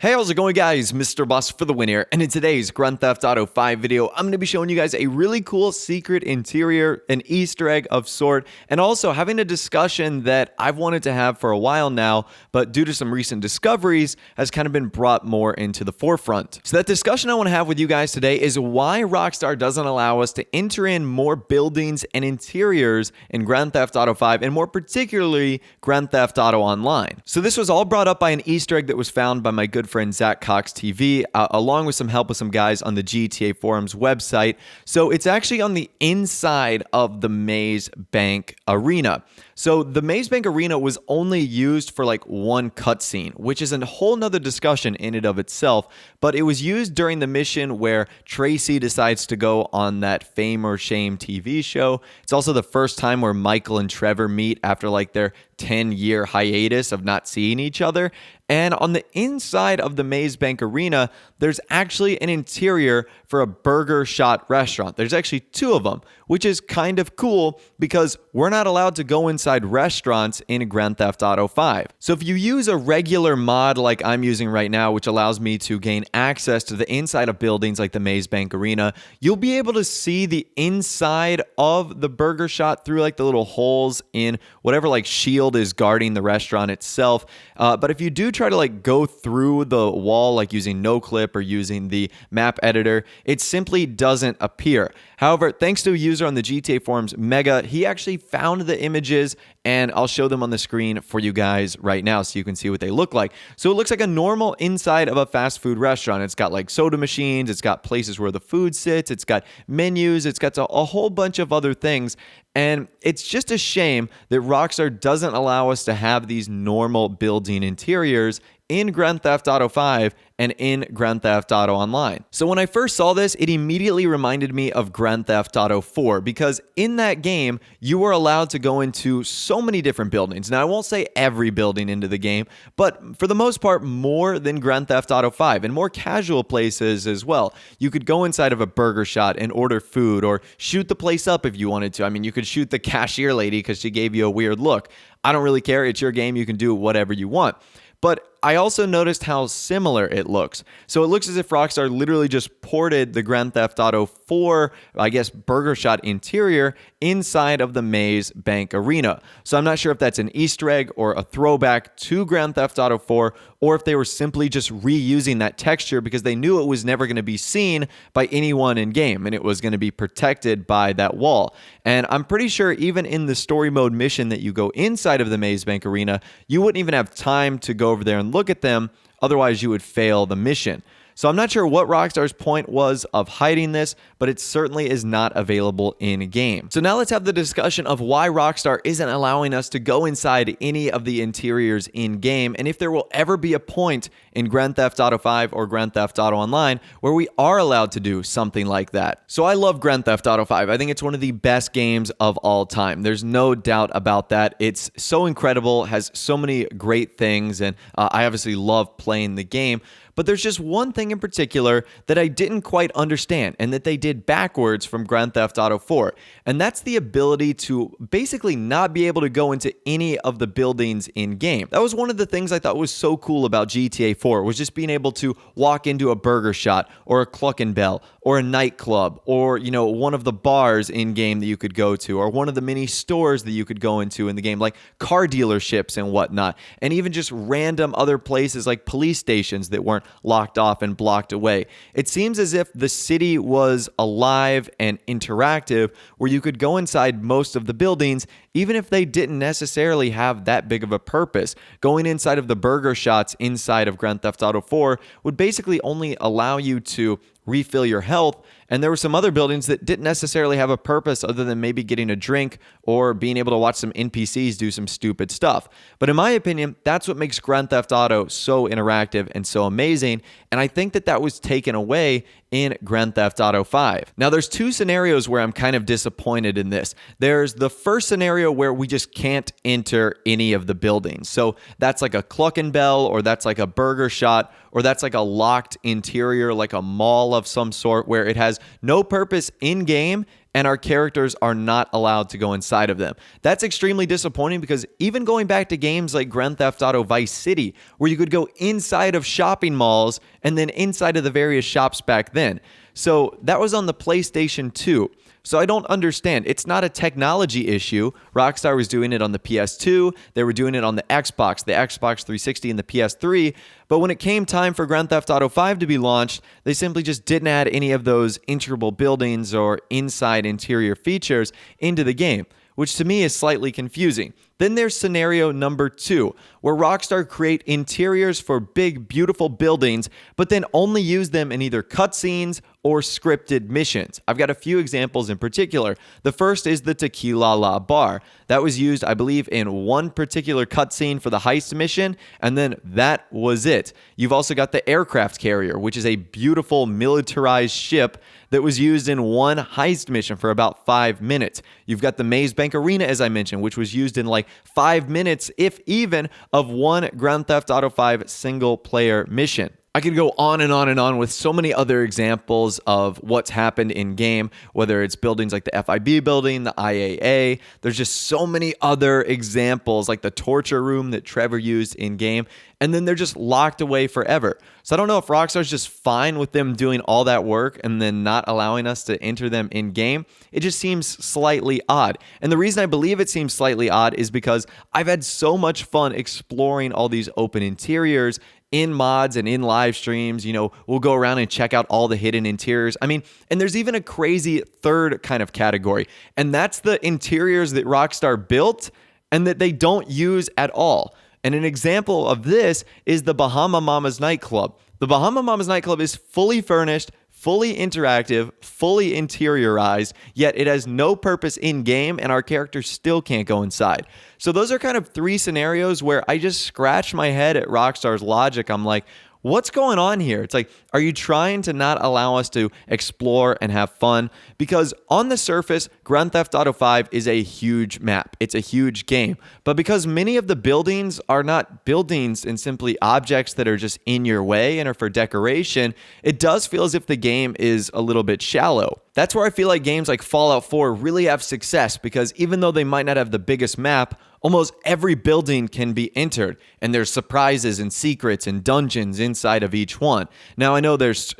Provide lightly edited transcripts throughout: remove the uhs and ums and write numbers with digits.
Hey, how's it going, guys? Mr. Boss for the win here, and in today's Grand Theft Auto 5 video, I'm going to be showing you guys a really cool secret interior, an Easter egg of sort, and also having a discussion that I've wanted to have for a while now, but due to some recent discoveries, has kind of been brought more into the forefront. So that discussion I want to have with you guys today is why Rockstar doesn't allow us to enter in more buildings and interiors in Grand Theft Auto 5, and more particularly Grand Theft Auto Online. So this was all brought up by an Easter egg that was found by my good friend Zach Cox TV, along with some help with some guys on the GTA Forums website. So it's actually on the inside of the Maze Bank Arena. So the Maze Bank Arena was only used for like one cutscene, which is a whole nother discussion in and of itself, but it was used during the mission where Tracy decides to go on that Fame or Shame TV show. It's also the first time where Michael and Trevor meet after like their 10-year hiatus of not seeing each other. And on the inside of the Maze Bank Arena, there's actually an interior for a burger shot restaurant. There's actually two of them, which is kind of cool because we're not allowed to go inside restaurants in Grand Theft Auto 5. So if you use a regular mod like I'm using right now, which allows me to gain access to the inside of buildings like the Maze Bank Arena, you'll be able to see the inside of the burger shot through like the little holes in whatever like shield is guarding the restaurant itself. But if you do try to like go through the wall, like using NoClip or using the map editor, it simply doesn't appear. However, thanks to a user on the GTA Forums, Mega, he actually found the images, and I'll show them on the screen for you guys right now so you can see what they look like. So it looks like a normal inside of a fast food restaurant. It's got like soda machines, it's got places where the food sits, it's got menus, it's got a whole bunch of other things. And it's just a shame that Rockstar doesn't allow us to have these normal building interiors in Grand Theft Auto 5 and in Grand Theft Auto Online. So when I first saw this, it immediately reminded me of Grand Theft Auto 4, because in that game, you were allowed to go into so many different buildings. Now, I won't say every building into the game, but for the most part, more than Grand Theft Auto 5, and more casual places as well. You could go inside of a burger shot and order food, or shoot the place up if you wanted to. I mean, you could shoot the cashier lady because she gave you a weird look. I don't really care. It's your game. You can do whatever you want. But I also noticed how similar it looks. So it looks as if Rockstar literally just ported the Grand Theft Auto 4, I guess, burger shot interior inside of the Maze Bank Arena. So I'm not sure if that's an Easter egg or a throwback to Grand Theft Auto 4, or if they were simply just reusing that texture because they knew it was never going to be seen by anyone in game, and it was going to be protected by that wall. And I'm pretty sure even in the story mode mission that you go inside of the Maze Bank Arena, you wouldn't even have time to go over there and look at them, otherwise you would fail the mission. So I'm not sure what Rockstar's point was of hiding this, but it certainly is not available in-game. So now let's have the discussion of why Rockstar isn't allowing us to go inside any of the interiors in-game, and if there will ever be a point in Grand Theft Auto 5 or Grand Theft Auto Online where we are allowed to do something like that. So I love Grand Theft Auto 5. I think it's one of the best games of all time. There's no doubt about that. It's so incredible, has so many great things, and I obviously love playing the game. But there's just one thing in particular that I didn't quite understand, and that they did backwards from Grand Theft Auto 4. And that's the ability to basically not be able to go into any of the buildings in game. That was one of the things I thought was so cool about GTA 4, was just being able to walk into a burger shot or a Cluck and Bell or a nightclub, or, you know, one of the bars in game that you could go to, or one of the mini stores that you could go into in the game, like car dealerships and whatnot, and even just random other places like police stations that weren't locked off and blocked away. It seems as if the city was alive and interactive, where you could go inside most of the buildings, even if they didn't necessarily have that big of a purpose. Going inside of the burger shots inside of Grand Theft Auto 4 would basically only allow you to refill your health, and there were some other buildings that didn't necessarily have a purpose other than maybe getting a drink or being able to watch some NPCs do some stupid stuff. But in my opinion, that's what makes Grand Theft Auto so interactive and so amazing, and I think that that was taken away in Grand Theft Auto 5. Now, there's two scenarios where I'm kind of disappointed in this. There's the first scenario where we just can't enter any of the buildings. So that's like a Cluck and Bell, or that's like a burger shot, or that's like a locked interior, like a mall of some sort, where it has has no purpose in game, and our characters are not allowed to go inside of them. That's extremely disappointing because even going back to games like Grand Theft Auto Vice City, where you could go inside of shopping malls and then inside of the various shops back then. So that was on the PlayStation 2. So I don't understand. It's not a technology issue. Rockstar was doing it on the PS2. They were doing it on the Xbox 360, and the PS3. But when it came time for Grand Theft Auto 5 to be launched, they simply just didn't add any of those integrable buildings or inside interior features into the game, which to me is slightly confusing. Then there's scenario number 2, where Rockstar create interiors for big, beautiful buildings, but then only use them in either cutscenes or scripted missions. I've got a few examples in particular. The first is the Tequila La Bar. That was used, I believe, in one particular cutscene for the heist mission, and then that was it. You've also got the aircraft carrier, which is a beautiful militarized ship that was used in one heist mission for about 5 minutes. You've got the Maze Bank Arena, as I mentioned, which was used in like 5 minutes, if even, of one Grand Theft Auto 5 single player mission. I could go on and on and on with so many other examples of what's happened in game, whether it's buildings like the FIB building, the IAA. There's just so many other examples, like the torture room that Trevor used in game, and then they're just locked away forever. So I don't know if Rockstar's just fine with them doing all that work and then not allowing us to enter them in game. It just seems slightly odd. And the reason I believe it seems slightly odd is because I've had so much fun exploring all these open interiors in mods and in live streams. We'll go around and check out all the hidden interiors. I mean, and there's even a crazy third kind of category, and that's the interiors that Rockstar built and that they don't use at all. And an example of this is the Bahama Mamas nightclub. The Bahama Mamas nightclub is fully furnished, fully interactive, fully interiorized, yet it has no purpose in game, and our characters still can't go inside. So those are kind of 3 scenarios where I just scratch my head at Rockstar's logic. I'm like, what's going on here? It's like, are you trying to not allow us to explore and have fun? Because on the surface, Grand Theft Auto 5 is a huge map. It's a huge game. But because many of the buildings are not buildings and simply objects that are just in your way and are for decoration, it does feel as if the game is a little bit shallow. That's where I feel like games like Fallout 4 really have success, because even though they might not have the biggest map, almost every building can be entered, and there's surprises and secrets and dungeons inside of each one. Now, I know there's,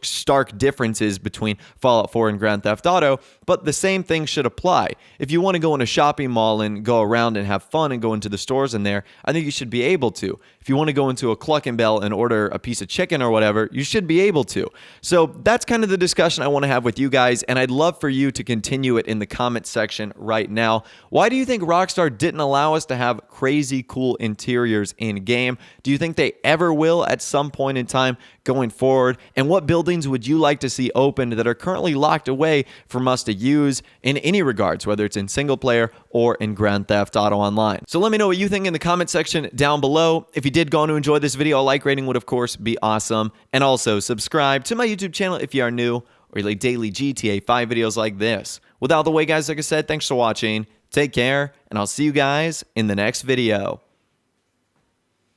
stark differences between Fallout 4 and Grand Theft Auto, but the same thing should apply. If you want to go in a shopping mall and go around and have fun and go into the stores in there, I think you should be able to. If you want to go into a Cluck and Bell and order a piece of chicken or whatever, you should be able to. So that's kind of the discussion I want to have with you guys, and I'd love for you to continue it in the comment section right now. Why do you think Rockstar didn't allow us to have crazy cool interiors in game? Do you think they ever will at some point in time going forward? And what buildings would you like to see opened that are currently locked away from us to use in any regards, whether it's in single player or in Grand Theft Auto Online? So let me know what you think in the comment section down below. If you did go on to enjoy this video, a like rating would of course be awesome. And also subscribe to my YouTube channel if you are new, or you like daily GTA 5 videos like this. With all the way, guys, like I said, thanks for watching. Take care, and I'll see you guys in the next video.